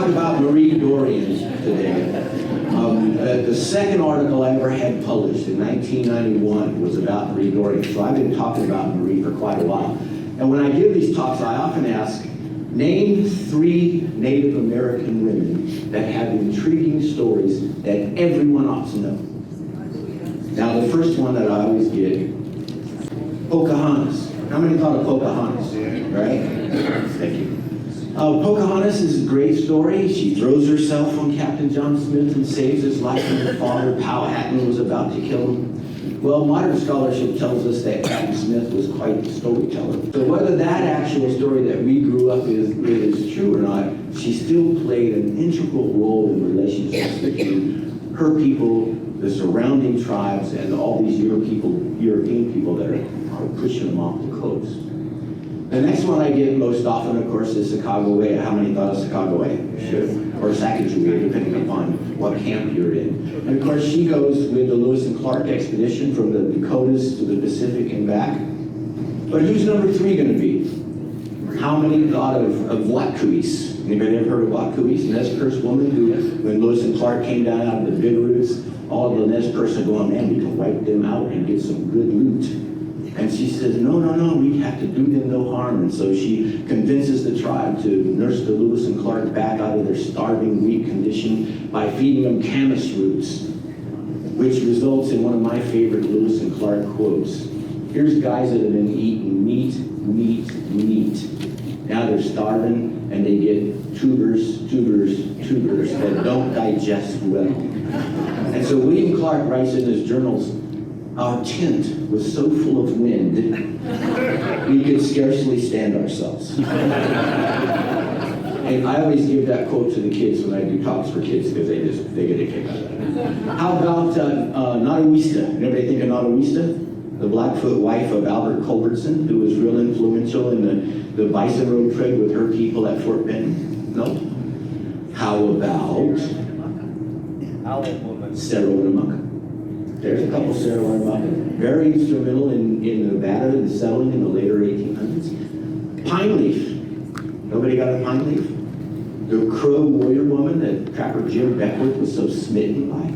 talk about Marie Dorion today. The second article I ever had published in 1991 was about Marie Dorion. So I've been talking about Marie for quite a while. And when I give these talks, I often ask, name 3 Native American women that have intriguing stories that everyone ought to know. Now, the first one that I always get, Pocahontas. How many thought of Pocahontas? Right? Thank you. Pocahontas is a great story. She throws herself on Captain John Smith and saves his life when her father, Powhatan, was about to kill him. Well, modern scholarship tells us that Captain Smith was quite a storyteller. So whether that actual story that we grew up is true or not, she still played an integral role in relationships between her people, the surrounding tribes, and all these European people that are pushing them off the coast. The next one I get most often, of course, is Sacagawea. How many thought of Sacagawea? Sure. Or Sacagawea, depending upon what camp you're in. And of course, she goes with the Lewis and Clark expedition from the Dakotas to the Pacific and back. But who's number 3 going to be? How many thought of Whatcoois? Anybody ever heard of Whatcoois? Nez Perce woman who, when Lewis and Clark came down out of the Big Roots, all of the Nez Perce are going, man, we can wipe them out and get some good loot. And she says, no, we have to do them no harm. And so she convinces the tribe to nurse the Lewis and Clark back out of their starving, weak condition by feeding them camas roots, which results in one of my favorite Lewis and Clark quotes. Here's guys that have been eating meat. Now they're starving, and they get tubers that don't digest well. And so William Clark writes in his journals, our tent was so full of wind, we could scarcely stand ourselves. And I always give that quote to the kids when I do talks for kids because they get a kick out of it. How about Nottawista? Anybody think of Nottawista? The Blackfoot wife of Albert Culbertson, who was real influential in the Bison Road trade with her people at Fort Benton? No? How about Sarah Winnemucca? There's a couple Sarah Winnemucca. Very instrumental in Nevada and settling in the later 1800s. Pine Leaf. Nobody got a pine leaf? The Crow warrior woman that Trapper Jim Beckwourth was so smitten by.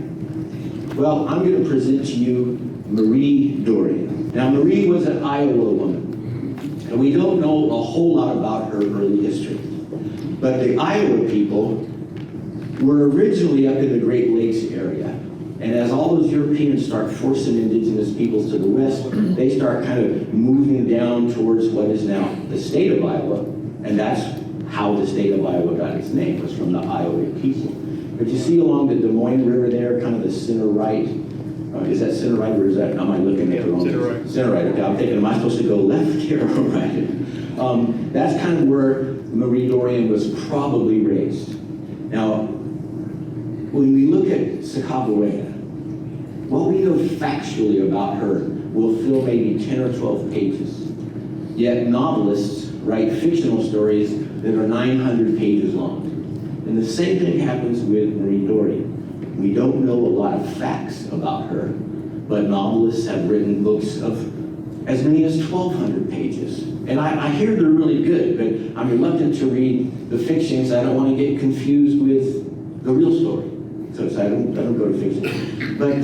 Well, I'm going to present to you Marie Dorion. Now, Marie was an Iowa woman, and we don't know a whole lot about her early history. But the Iowa people were originally up in the Great Lakes area. And as all those Europeans start forcing indigenous peoples to the west, they start kind of moving down towards what is now the state of Iowa. And that's how the state of Iowa got its name, was from the Iowa people. But you see along the Des Moines River there, kind of the center right. Is that center right, or is that, am I looking at the wrong? Center right. Center right, okay. I'm thinking, am I supposed to go left here or right? That's kind of where Marie Dorion was probably raised. Now, when we look at Sacagawea, what we know factually about her will fill maybe 10 or 12 pages. Yet novelists write fictional stories that are 900 pages long. And the same thing happens with Marie Dorion. We don't know a lot of facts about her, but novelists have written books of as many as 1,200 pages. And I hear they're really good, but I'm reluctant to read the fictions. I don't want to get confused with the real story. So I don't go to fiction. But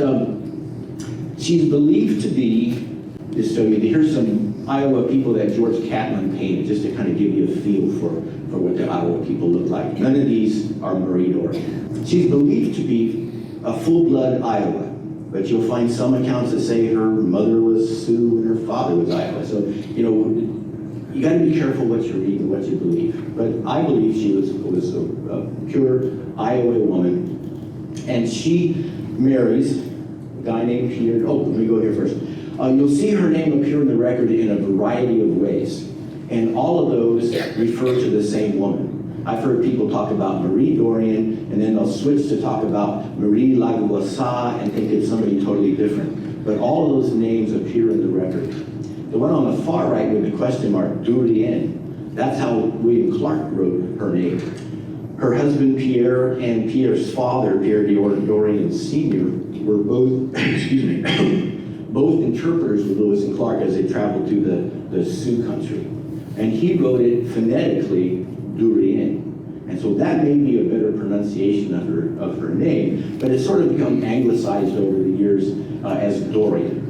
she's believed to be, just so here's some Iowa people that George Catlin painted, just to kind of give you a feel for what the Iowa people look like. None of these are Marie Dorion. She's believed to be a full-blood Iowa, but you'll find some accounts that say her mother was Sioux and her father was Iowa. So, you got to be careful what you read and what you believe. But I believe she was a pure Iowa woman. And she marries a guy named Peter. Oh, let me go here first. You'll see her name appear in the record in a variety of ways. And all of those refer to the same woman. I've heard people talk about Marie Dorion, and then they'll switch to talk about Marie Laguasa and think it's somebody totally different. But all of those names appear in the record. The one on the far right with the question mark, Dorion, that's how William Clark wrote her name. Her husband Pierre and Pierre's father, Pierre Dorion Sr., were both, both interpreters with Lewis and Clark as they traveled through the Sioux country. And he wrote it phonetically, Dorion. And so that may be a better pronunciation of her name, but it's sort of become anglicized over the years as Dorion.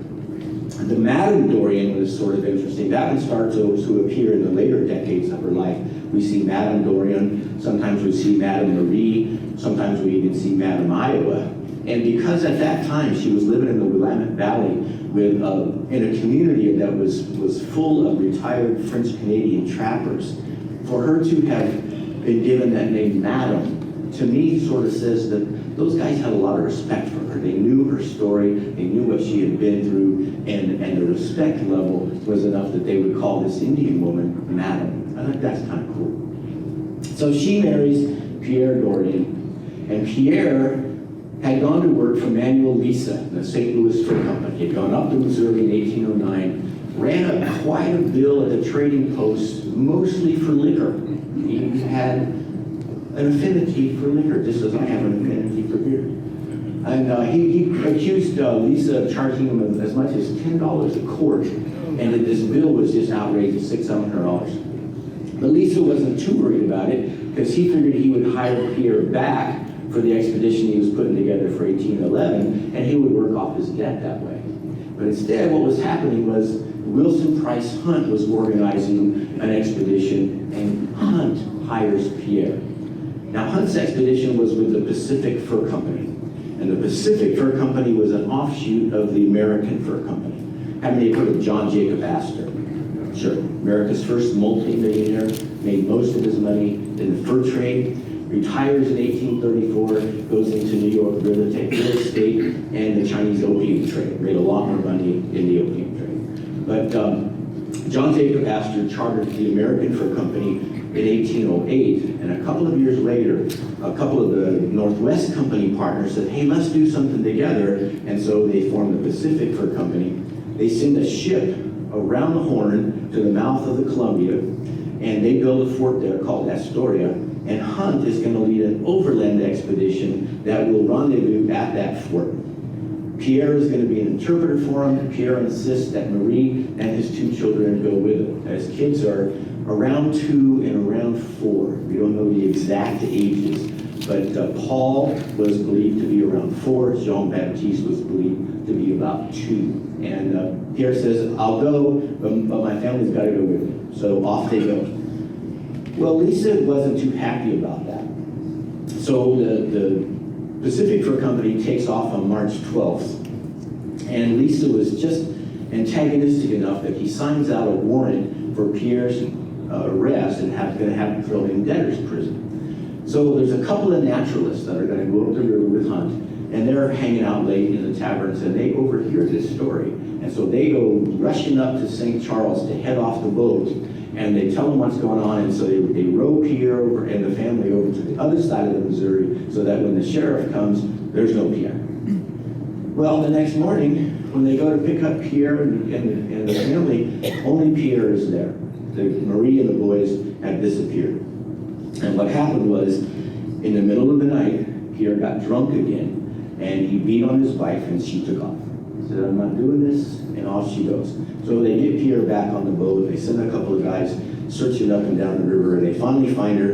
The Madame Dorion was sort of interesting. That one starts to appear in the later decades of her life. We see Madame Dorion, sometimes we see Madame Marie, sometimes we even see Madame Iowa. And because at that time she was living in the Willamette Valley with, in a community that was full of retired French-Canadian trappers, for her to have been given that name Madame, to me sort of says that those guys had a lot of respect for her. They knew her story, they knew what she had been through, and the respect level was enough that they would call this Indian woman Madame. I think that's kind of cool. So she marries Pierre Dorion, and Pierre had gone to work for Manuel Lisa, the St. Louis Fur Company. He had gone up to Missouri in 1809, ran up quite a bill at a trading post, mostly for liquor. He had an affinity for liquor, just as I have an affinity for beer. And he accused Lisa of charging him as much as $10 a quart, and that this bill was just outrageous, $600. But Lisa wasn't too worried about it, because he figured he would hire Pierre back for the expedition he was putting together for 1811, and he would work off his debt that way. But instead, what was happening was Wilson Price Hunt was organizing an expedition, and Hunt hires Pierre. Now, Hunt's expedition was with the Pacific Fur Company, and the Pacific Fur Company was an offshoot of the American Fur Company. How many have heard of John Jacob Astor? Sure. America's first multi-millionaire, made most of his money in the fur trade, retires in 1834, goes into New York real estate and the Chinese opium trade, made a lot more money in the opium trade. But John Jacob Astor chartered the American Fur Company in 1808, and a couple of years later, a couple of the Northwest Company partners said, hey, let's do something together, and so they formed the Pacific Fur Company. They send a ship around the Horn to the mouth of the Columbia, and they build a fort there called Astoria, and Hunt is going to lead an overland expedition that will rendezvous at that fort. Pierre is going to be an interpreter for him. Pierre insists that Marie and his two children go with him. His kids are around 2 and around 4. We don't know the exact ages, but Paul was believed to be around 4. Jean-Baptiste was believed to be about 2. And Pierre says, I'll go, but my family's got to go with me. So off they go. Well, Lisa wasn't too happy about that. So the Pacific Fur Company takes off on March 12th. And Lisa was just antagonistic enough that he signs out a warrant for Pierre's arrest and going to have him thrown in debtor's prison. So there's a couple of naturalists that are going to go up the river with Hunt, and they're hanging out late in the taverns, and they overhear this story. And so they go rushing up to St. Charles to head off the boat, and they tell them what's going on, and so they row Pierre over and the family over to the other side of the Missouri so that when the sheriff comes, there's no Pierre. Well, the next morning, when they go to pick up Pierre and the family, only Pierre is there. Marie and the boys had disappeared. And what happened was, in the middle of the night, Pierre got drunk again, and he beat on his wife, and she took off. He said, I'm not doing this, and off she goes. So they get Pierre back on the boat. They send a couple of guys searching up and down the river, and they finally find her,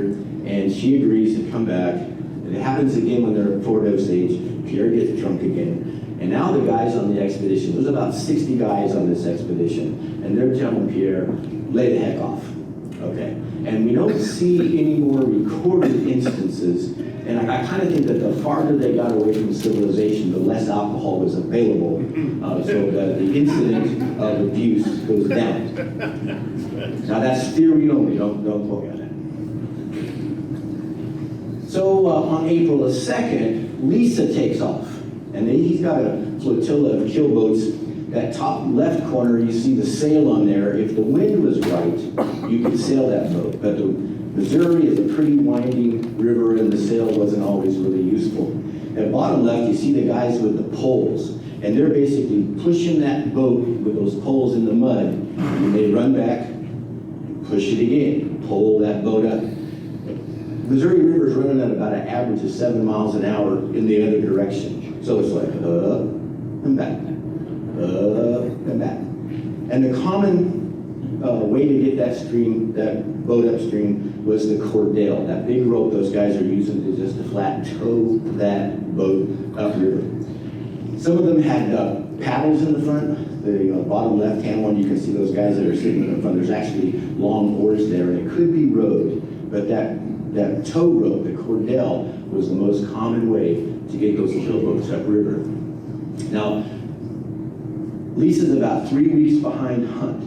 and she agrees to come back. And it happens again when they're at Fort Osage. Pierre gets drunk again. And now the guys on the expedition, there's about 60 guys on this expedition, and they're telling Pierre, lay the heck off, okay? And we don't see any more recorded instances, and I kind of think that the farther they got away from civilization, the less alcohol was available, so that the incident of abuse goes down. Now that's theory only, don't quote me on that. So on April the 2nd, Lisa takes off. And then he's got a flotilla of keelboats. That top left corner, you see the sail on there. If the wind was right, you could sail that boat. But the Missouri is a pretty winding river, and the sail wasn't always really useful. At bottom left, you see the guys with the poles. And they're basically pushing that boat with those poles in the mud. And they run back, push it again, pole that boat up. Missouri River's running at about an average of 7 miles an hour in the other direction. So it's like up and back, up and back. And the common way to get that boat upstream was the cordell, that big rope those guys are using to just to flat tow that boat upriver. Some of them had paddles in the front. The bottom left-hand one, you can see those guys that are sitting in the front. There's actually long oars there, and it could be rowed, but that tow rope, the cordell, was the most common way to get those keelboats upriver. Now, Lisa's about 3 weeks behind Hunt,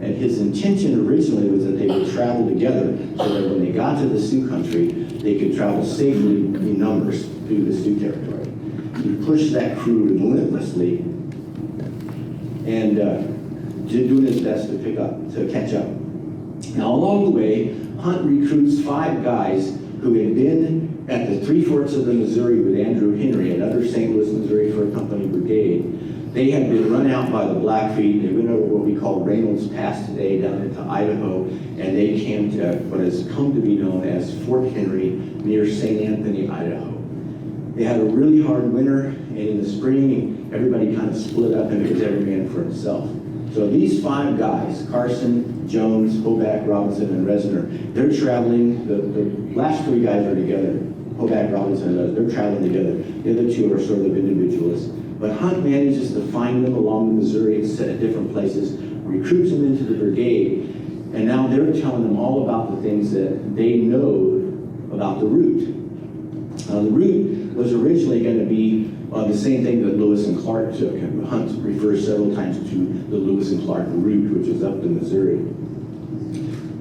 and his intention originally was that they would travel together so that when they got to the Sioux country, they could travel safely in numbers through the Sioux territory. He pushed that crew relentlessly and doing his best to catch up. Now, along the way, Hunt recruits 5 guys who had been at the Three Forks of the Missouri with Andrew Henry, another St. Louis, Missouri Fur Company brigade. They had been run out by the Blackfeet. They went over what we call Reynolds Pass today down into Idaho, and they came to what has come to be known as Fort Henry near St. Anthony, Idaho. They had a really hard winter, and in the spring, everybody kind of split up and it was every man for himself. So these 5 guys, Carson, Jones, Hoback, Robinson, and Resner, they're traveling. The last 3 guys are together. Hoback, Robinson, and Resner, they're traveling together. The other 2 are sort of individualists. But Hunt manages to find them along the Missouri at different places, recruits them into the brigade, and now they're telling them all about the things that they know about the route. The route was originally going to be the same thing that Lewis and Clark took, and Hunt refers several times to the Lewis and Clark route, which is up the Missouri.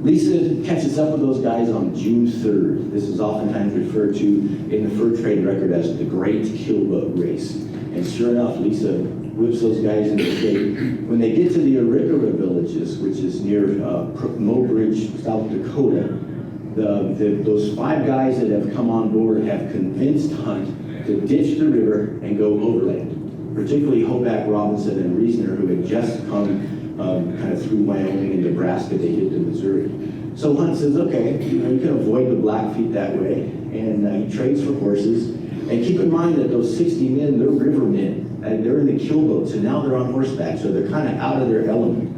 Lisa catches up with those guys on June 3rd. This is oftentimes referred to in the fur trade record as the Great Keelboat Race. And sure enough, Lisa whips those guys into shape. When they get to the Arikara villages, which is near Mobridge, South Dakota, those 5 guys that have come on board have convinced Hunt to ditch the river and go overland, particularly Hoback, Robinson, and Reasoner, who had just come kind of through Wyoming and Nebraska to hit the Missouri. So Hunt says, okay, you can avoid the Blackfeet that way, and he trades for horses. And keep in mind that those 60 men, they're river men, and they're in the keelboats, and now they're on horseback, so they're kind of out of their element.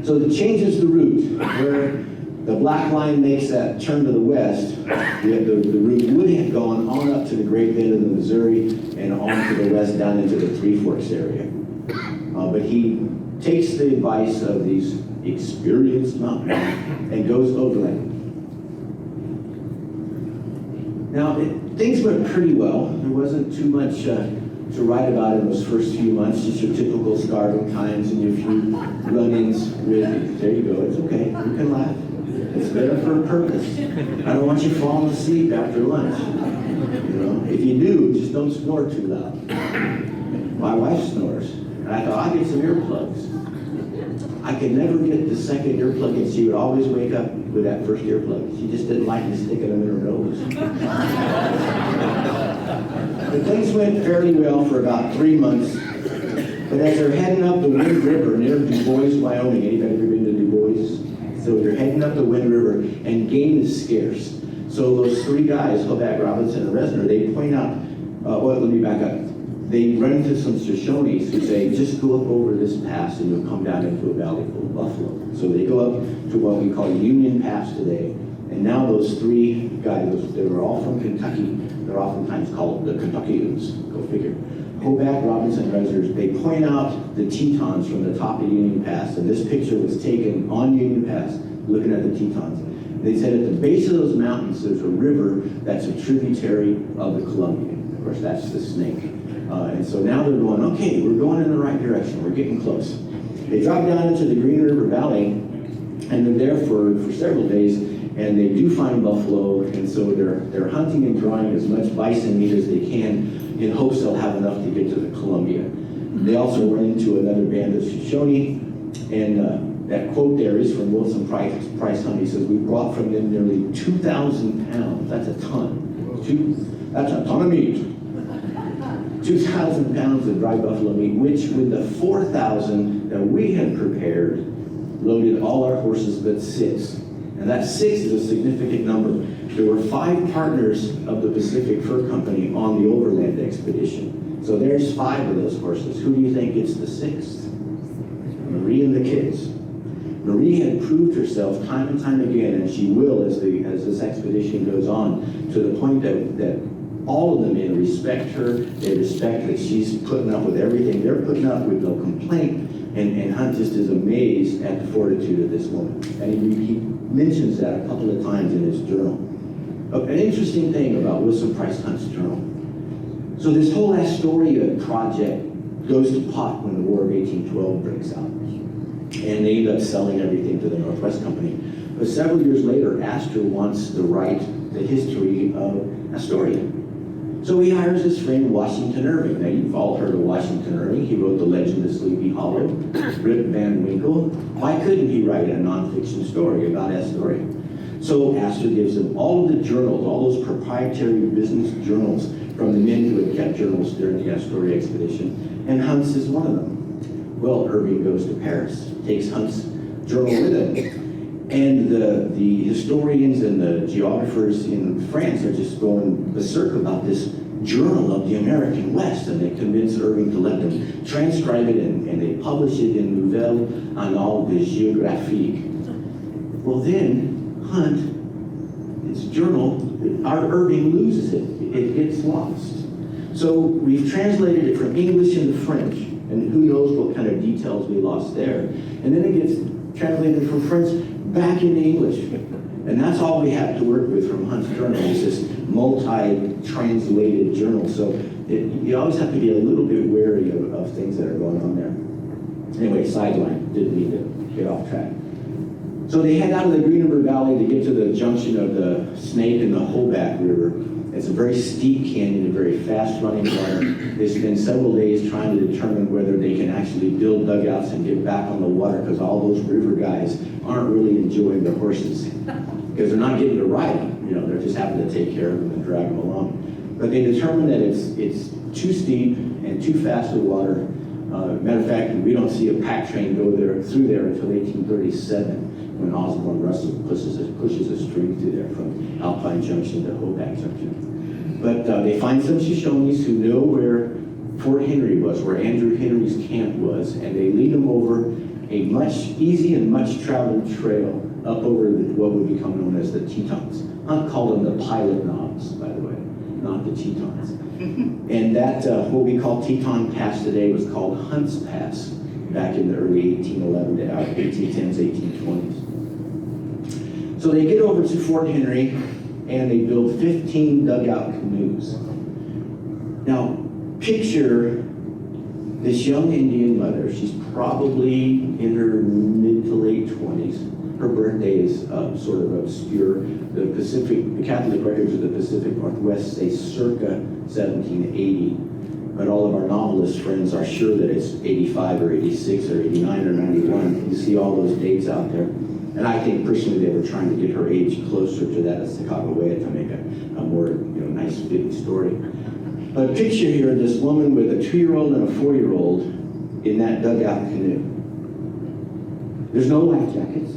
So it changes the route, where the black line makes that turn to the west. The route would have gone on up to the Great Bend of the Missouri and on to the west down into the Three Forks area. But he takes the advice of these experienced mountaineers and goes overland. Now, things went pretty well. There wasn't too much to write about in those first few months, just your typical starving times and your few run-ins with, there you go, it's okay, you can laugh. It's better for a purpose. I don't want you falling asleep after lunch. You know, if you do, just don't snore too loud. My wife snores, and I thought, I'll get some earplugs. I could never get the second earplug in. She would always wake up with that first earplug. She just didn't like me sticking them in her nose. But things went fairly well for about 3 months. But as they're heading up the Wind River near Du Bois, Wyoming, anybody ever been to Du Bois? So they're heading up the Wind River, and game is scarce. So those 3 guys, Hoback, Robinson, and Resner, they point out, let me back up. They run into some Shoshones who say, just go up over this pass and you'll come down into a valley full of buffalo. So they go up to what we call Union Pass today. And now those 3 guys, they were all from Kentucky. They're oftentimes called the Kentuckians, go figure. Hoback, Robinson, Resner, they point out the Tetons from the top of Union Pass. And this picture was taken on Union Pass, looking at the Tetons. They said at the base of those mountains, there's a river that's a tributary of the Columbia. Of course, that's the Snake. And so now they're going, okay, we're going in the right direction. We're getting close. They drop down into the Green River Valley, and they're there for several days, and they do find buffalo, and so they're hunting and drawing as much bison meat as they can in hopes they'll have enough to get to the Columbia. They also run into another band of Shoshone, and that quote there is from Wilson Price Hunt. He says, we brought from them nearly 2,000 pounds. That's a ton. That's a ton of meat. 2,000 pounds of dry buffalo meat, which with the 4,000 that we had prepared, loaded all our horses but 6. And that 6 is a significant number. There were 5 partners of the Pacific Fur Company on the Overland expedition. So there's 5 of those horses. Who do you think gets the 6th? Marie and the kids. Marie had proved herself time and time again, and she will as this expedition goes on, to the point that all of the men respect her. They respect that she's putting up with everything. They're putting up with no complaint. And Hunt just is amazed at the fortitude of this woman. And he mentions that a couple of times in his journal. An interesting thing about Wilson Price Hunt's journal. So this whole Astoria project goes to pot when the War of 1812 breaks out. And they end up selling everything to the Northwest Company. But several years later, Astor wants to write the history of Astoria. So he hires his friend Washington Irving. Now, you've all heard of Washington Irving. He wrote The Legend of Sleepy Hollow, Rip Van Winkle. Why couldn't he write a nonfiction story about Astoria? So Astor gives him all of the journals, all those proprietary business journals from the men who had kept journals during the Astoria expedition, and Hunt's is one of them. Well, Irving goes to Paris, takes Hunt's journal with him, and the historians and the geographers in France are just going berserk about this journal of the American West, and they convince Irving to let them transcribe it, and they publish it in Nouvelles Annales de Géographie. Well, then Hunt, his journal, our Irving loses it. It gets lost. So we've translated it from English into French, and who knows what kind of details we lost there. And then it gets translated from French back into English. And that's all we have to work with from Hunt's journal, is this multi-translated journal. So you always have to be a little bit wary of things that are going on there. Anyway, sideline, didn't mean to get off track. So they head out of the Green River Valley to get to the junction of the Snake and the Hoback River. It's a very steep canyon, a very fast-running water. They spend several days trying to determine whether they can actually build dugouts and get back on the water, because all those river guys aren't really enjoying the horses, because they're not getting to ride them. You know, they're just having to take care of them and drag them along. But they determine that it's too steep and too fast of water. Matter of fact, we don't see a pack train go through there until 1837. When Osborne Russell pushes a stream through there from Alpine Junction to Hoback Junction. But they find some Shoshones who know where Fort Henry was, where Andrew Henry's camp was, and they lead them over a much easy and much traveled trail up over what would become known as the Tetons. Hunt called them the Pilot Knobs, by the way, not the Tetons. And that, what we call Teton Pass today, was called Hunt's Pass back in the early 1810s, 1820s. So they get over to Fort Henry, and they build 15 dugout canoes. Now, picture this young Indian mother. She's probably in her mid to late 20s. Her birthday is sort of obscure. The Catholic records of the Pacific Northwest say circa 1780. But all of our novelist friends are sure that it's 85 or 86 or 89 or 91. You see all those dates out there. And I think personally they were trying to get her age closer to that of Sacagawea to make a more nice fitting story. But picture here this woman with a 2-year-old and a 4-year-old in that dugout canoe. There's no life jackets.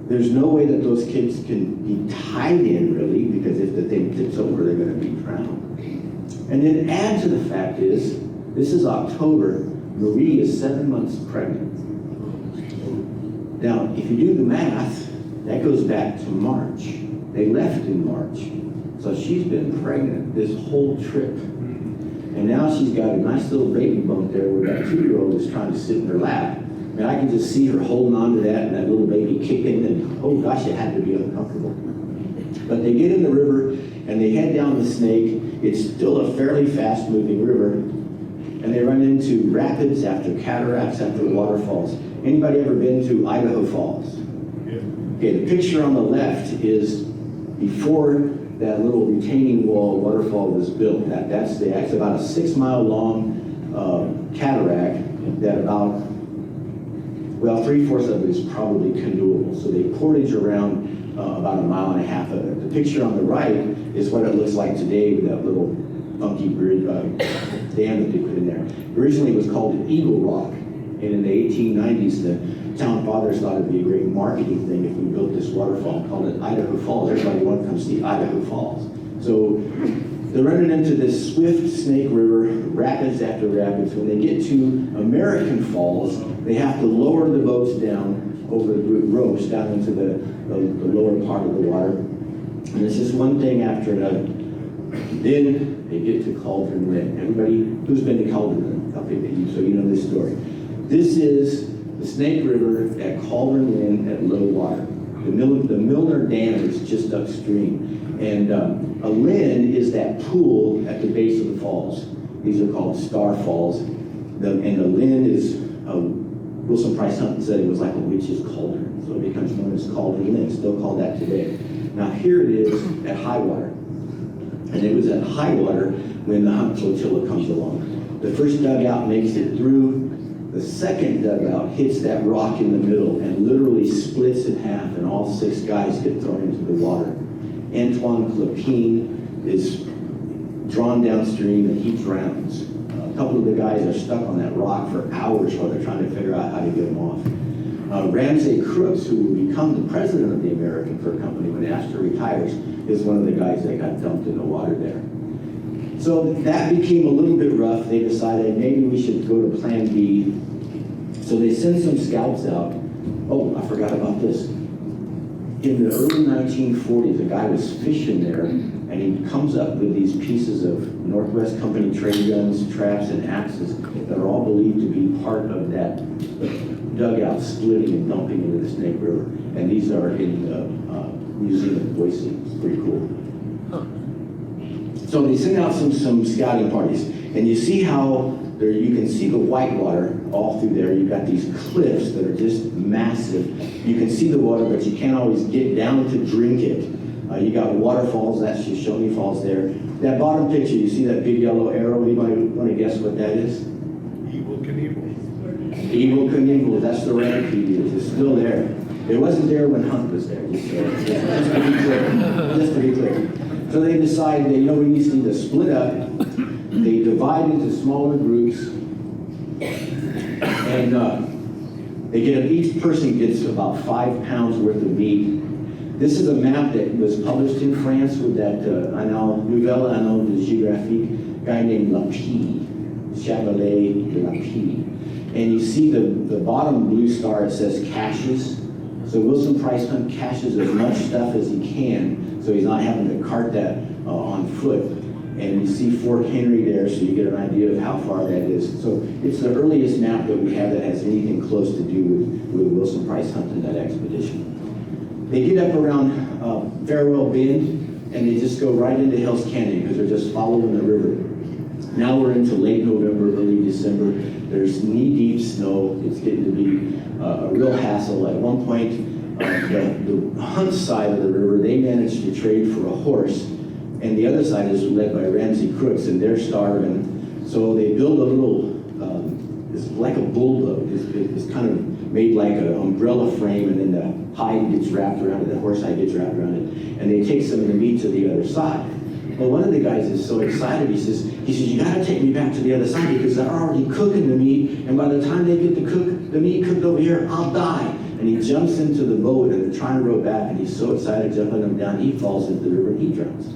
There's no way that those kids can be tied in, really, because if the thing tips over, they're going to be drowned. And then add to the fact is, this is October, Marie is 7 months pregnant. Now, if you do the math, that goes back to March. They left in March. So she's been pregnant this whole trip. And now she's got a nice little baby bump there where that 2-year-old is trying to sit in her lap. And I can just see her holding on to that and that little baby kicking, and oh gosh, it had to be uncomfortable. But they get in the river and they head down the Snake. It's still a fairly fast-moving river. And they run into rapids after cataracts after waterfalls. Anybody ever been to Idaho Falls? Yeah. Okay, the picture on the left is before that little retaining wall waterfall was built. That's about a 6-mile long cataract that about, well, 3/4 of it is probably canoeable. So they portage around about 1.5 miles of it. The picture on the right is what it looks like today with that little funky bridge dam that they put in there. Originally it was called Eagle Rock. And in the 1890s, the town fathers thought it'd be a great marketing thing if we built this waterfall, called it Idaho Falls. Everybody wanted to come see Idaho Falls. So they're running into this swift Snake River, rapids after rapids. When they get to American Falls, they have to lower the boats down over with ropes down into the lower part of the water. And it's just one thing after another. Then they get to Caldron, Linn. Everybody who's been to Caldron, Linn, so you know this story. This is the Snake River at Caldron, Linn at low water. The Milner Dam is just upstream. And a Linn is that pool at the base of the falls. These are called Star Falls. And the Linn is, Wilson Price Hunton said it was like a witch's cauldron. So it becomes known as Caldron Linn, still called that today. Now here it is at high water. And it was at high water when the Hunt flotilla comes along. The first dugout makes it through. The second dugout hits that rock in the middle and literally splits in half, and all 6 guys get thrown into the water. Antoine Clopine is drawn downstream and he drowns. A couple of the guys are stuck on that rock for hours while they're trying to figure out how to get them off. Ramsay Crooks, who will become the president of the American Fur Company when Astor retires, is one of the guys that got dumped in the water there. So that became a little bit rough. They decided maybe we should go to plan B. So they sent some scouts out. Oh, I forgot about this. In the early 1940s, a guy was fishing there, and he comes up with these pieces of Northwest Company trade guns, traps, and axes that are all believed to be part of that dugout splitting and dumping into the Snake River. And these are in the Museum of Boise. It's pretty cool. So they send out some scouting parties, and you see how there, you can see the whitewater all through there. You've got these cliffs that are just massive. You can see the water, but you can't always get down to drink it. You got waterfalls, that's Shoshone Falls there. That bottom picture, you see that big yellow arrow? Anybody want to guess what that is? Evel Knievel. Evel Knievel, that's the ramp he used. It's still there. It wasn't there when Hunt was there, just to be clear. Just to be clear. So they decided that, we need to split up. They divide into smaller groups, and each person gets about 5 pounds worth of meat. This is a map that was published in France with that Nouvelle Annales de Géographie guy named Lapie, Chevalier de Lapie. And you see the bottom blue star, it says caches. So Wilson Price Hunt caches as much stuff as he can, so he's not having to cart that on foot. And you see Fort Henry there, so you get an idea of how far that is. So it's the earliest map that we have that has anything close to do with Wilson Price Hunt and that expedition. They get up around Farewell Bend, and they just go right into Hell's Canyon because they're just following the river. Now we're into late November, early December. There's knee-deep snow. It's getting to be a real hassle. At one point, the Hunt side of the river, they managed to trade for a horse, and the other side is led by Ramsay Crooks, and they're starving. So they build a little, it's like a bullboat. It's kind of made like an umbrella frame, and then the hide gets wrapped around it, the horse hide gets wrapped around it, and they take some of the meat to the other side. Well, one of the guys is so excited, he says, you gotta take me back to the other side because they're already cooking the meat, and by the time they get the meat cooked over here, I'll die. And he jumps into the boat, and they're trying to row back, and he's so excited, jumping them down, he falls into the river and he drowns.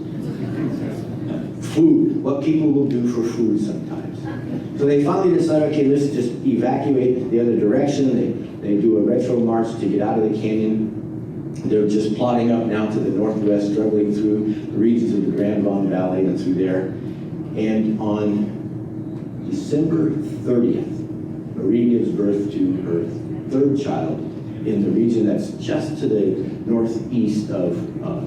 Food, what people will do for food sometimes. So they finally decide, okay, let's just evacuate the other direction. They do a retro march to get out of the canyon. They're just plodding up now to the northwest, struggling through the regions of the Grand Bond Valley and through there. And on December 30th, Marie gives birth to her third child in the region that's just to the northeast of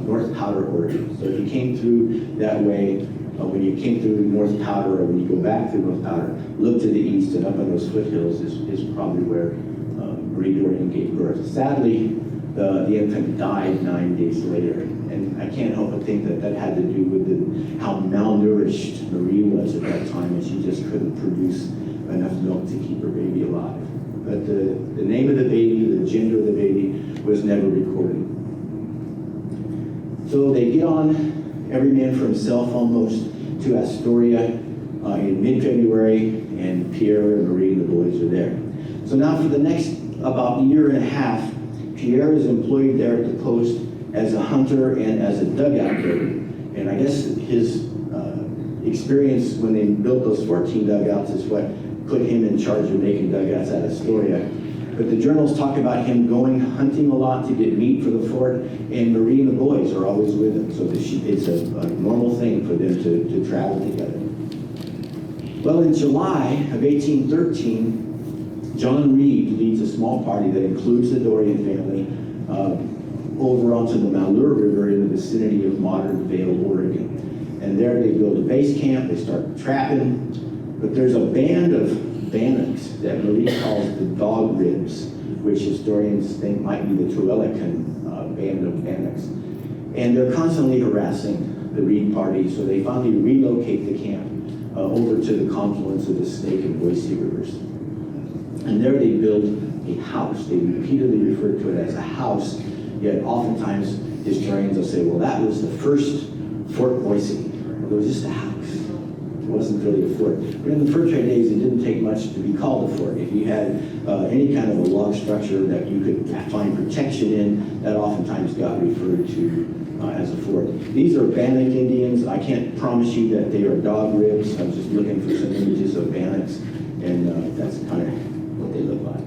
North Powder, Oregon. So if you came through that way, when you came through North Powder, or when you go back through North Powder, look to the east and up on those foothills is probably where Marie Dorion gave birth. Sadly, the infant died 9 days later, and I can't help but think that had to do with how malnourished Marie was at that time, and she just couldn't produce enough milk to keep her baby alive. But the name of the baby, the gender of the baby, was never recorded. So they get on, every man for himself almost, to Astoria in mid-February, and Pierre and Marie and the boys are there. So now for the next about year and a half, Pierre is employed there at the post as a hunter and as a dugout builder. And I guess his experience when they built those 14 dugouts is what put him in charge of making dugouts at Astoria. But the journals talk about him going hunting a lot to get meat for the fort, and Marie and the boys are always with him. So it's a normal thing for them to travel together. Well, in July of 1813, John Reed leads a small party that includes the Dorion family over onto the Malheur River in the vicinity of modern Vail, Oregon. And there they build a base camp, they start trapping, but there's a band of bandits that Marie calls the Dog Ribs, which historians think might be the Tualacan band of bandits. And they're constantly harassing the Reed party, so they finally relocate the camp over to the confluence of the Snake and Boise rivers. And there they build a house. They repeatedly refer to it as a house, yet oftentimes historians will say, well, that was the first Fort Boise. Well, it was just a house. It wasn't really a fort. But in the fur trade days, it didn't take much to be called a fort. If you had any kind of a log structure that you could find protection in, that oftentimes got referred to as a fort. These are Bannock Indians. I can't promise you that they are Dog Ribs. I was just looking for some images of Bannocks, and that's kind of what they look like.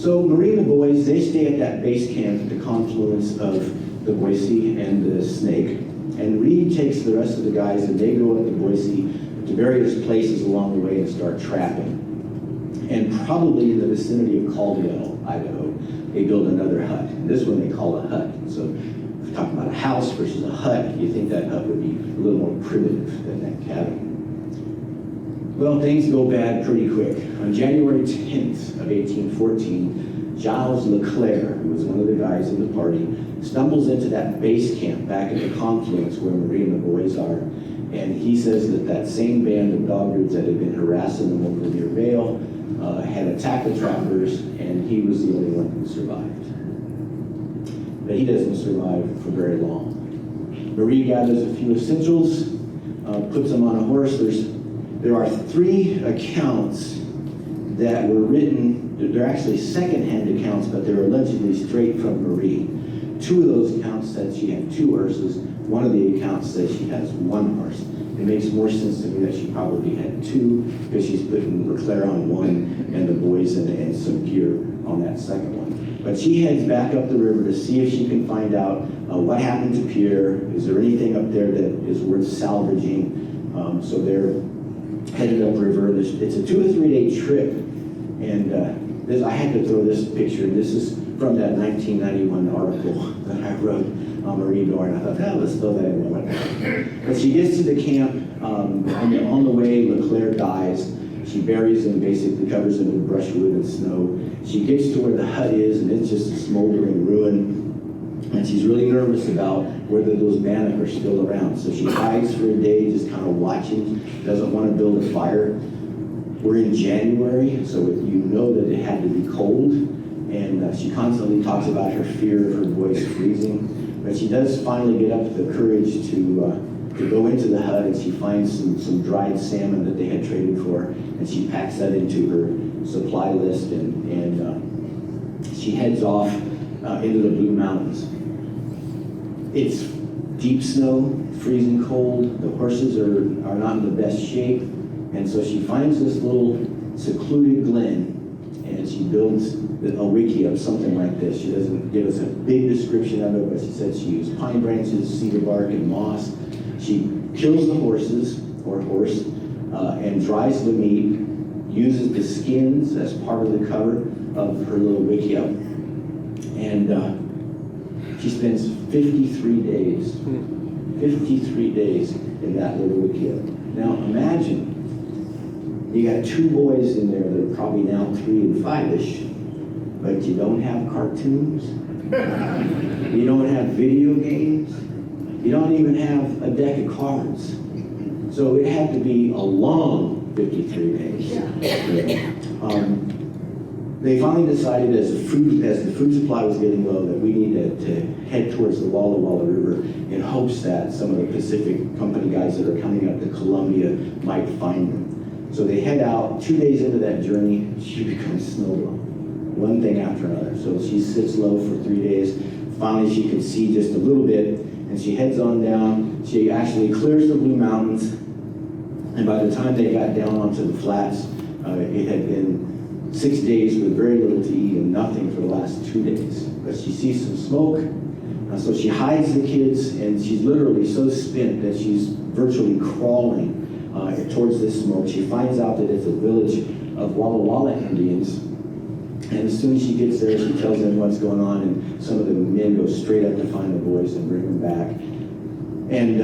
So Marie and the boys, they stay at that base camp at the confluence of the Boise and the Snake. And Reed takes the rest of the guys and they go up to Boise to various places along the way and start trapping. And probably in the vicinity of Caldron, Idaho, they build another hut. And this one they call a hut. So if we talk about a house versus a hut, you think that hut would be a little more primitive than that cabin. Well, things go bad pretty quick. On January 10th of 1814, Giles Leclerc, who was one of the guys in the party, stumbles into that base camp back at the confluence where Marie and the boys are, and he says that that same band of Dog Ribs that had been harassing them over near Vail had attacked the trappers, and he was the only one who survived. But he doesn't survive for very long. Marie gathers a few essentials, puts them on a horse. There are 3 accounts that were written. They're actually second-hand accounts, but they're allegedly straight from Marie. 2 of those accounts said she had 2 horses. One of the accounts says she has 1 horse. It makes more sense to me that she probably had 2 because she's putting Leclerc on 1 and the boys and some gear on that second one. But she heads back up the river to see if she can find out what happened to Pierre. Is there anything up there that is worth salvaging? So they're headed upriver. It's a 2 or 3 day trip. And I had to throw this picture. This is from that 1991 article that I wrote on Marie Dorion. I thought, let's throw that in. But she gets to the camp, and on the way, Leclerc dies. She buries him, basically covers him with brushwood and snow. She gets to where the hut is, and it's just a smoldering ruin. And she's really nervous about whether those Bannock are still around. So she hides for a day, just kind of watching, doesn't want to build a fire. We're in January, so you know that it had to be cold. And she constantly talks about her fear of her boys freezing. But she does finally get up the courage to go into the hut, and she finds some dried salmon that they had traded for, and she packs that into her supply list, and she heads off into the Blue Mountains. It's deep snow, freezing cold. The horses are not in the best shape, and so she finds this little secluded glen, and she builds a wiki of something like this. She doesn't give us a big description of it, but she said she used pine branches, cedar bark, and moss. She kills the horses, or horse, and dries the meat, uses the skins as part of the cover of her little wickiup, and she spends 53 days, 53 days in that little wickiup. Now imagine, you got 2 boys in there that are probably now 3 and 5-ish, but you don't have cartoons, you don't have video games, you don't even have a deck of cards. So it had to be a long 53 days. They finally decided as the food supply was getting low that we needed to head towards the Walla Walla River in hopes that some of the Pacific Company guys that are coming up to Columbia might find them. So they head out. 2 days into that journey, she becomes snowblind. One thing after another. So she sits low for 3 days. Finally, she can see just a little bit, and she heads on down. She actually clears the Blue Mountains, and by the time they got down onto the flats, it had been 6 days with very little to eat and nothing for the last 2 days. But she sees some smoke, so she hides the kids, and she's literally so spent that she's virtually crawling towards this smoke. She finds out that it's a village of Walla Walla Indians, and as soon as she gets there, she tells them what's going on, and some of the men go straight up to find the boys and bring them back. And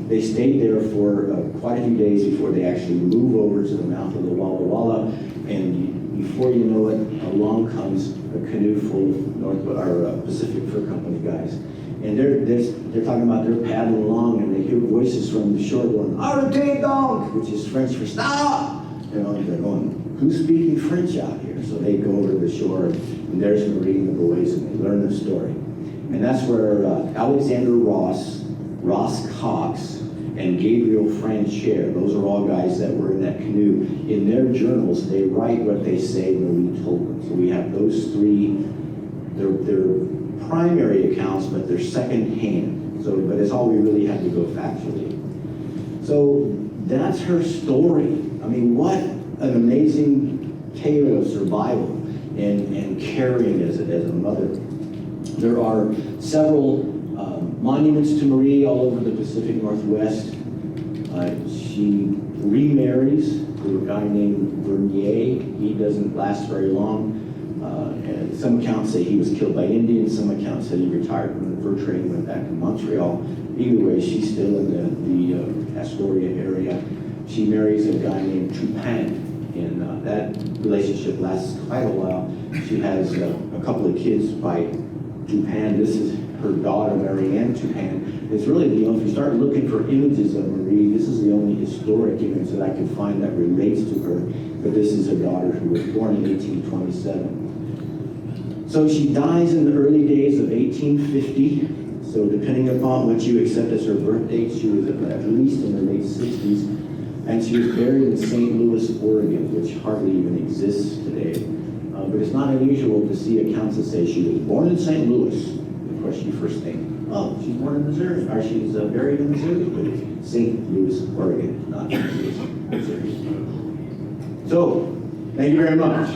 they stayed there for quite a few days before they actually move over to the mouth of the Walla Walla, and before you know it, along comes a canoe full of Pacific Fur Company guys. And they're talking about they're paddling along, and they hear voices from the shore going, "Arrêtez donc," which is French for stop. You know, they're going, "Who's speaking French out here?" So they go over to the shore, and there's Marie and the boys, and they learn the story. And that's where Alexander Ross Cox, and Gabriel Francher, those are all guys that were in that canoe. In their journals, they write what they say Marie told them. So we have those three, they're primary accounts, but they're second-hand. So, but it's all we really have to go factually. So that's her story. I mean, what an amazing tale of survival and caring as a mother. There are several monuments to Marie all over the Pacific Northwest. She remarries to a guy named Vernier. He doesn't last very long. And some accounts say he was killed by Indians. Some accounts say he retired from the fur trade and went back to Montreal. Either way, she's still in the Astoria area. She marries a guy named Tupin, and that relationship lasts quite a while. She has a couple of kids by Tupin. This is her daughter, Marianne Tupin. It's really if you start looking for images of Marie, this is the only historic image that I could find that relates to her. But this is a daughter who was born in 1827. So she dies in the early days of 1850. So depending upon what you accept as her birth date, she was at least in the late 60s. And she was buried in St. Louis, Oregon, which hardly even exists today. But it's not unusual to see accounts that say she was born in St. Louis. Of course, you first think, oh, she's born in Missouri, or she's buried in Missouri. But it's St. Louis, Oregon, not St. Louis, Missouri. So, thank you very much.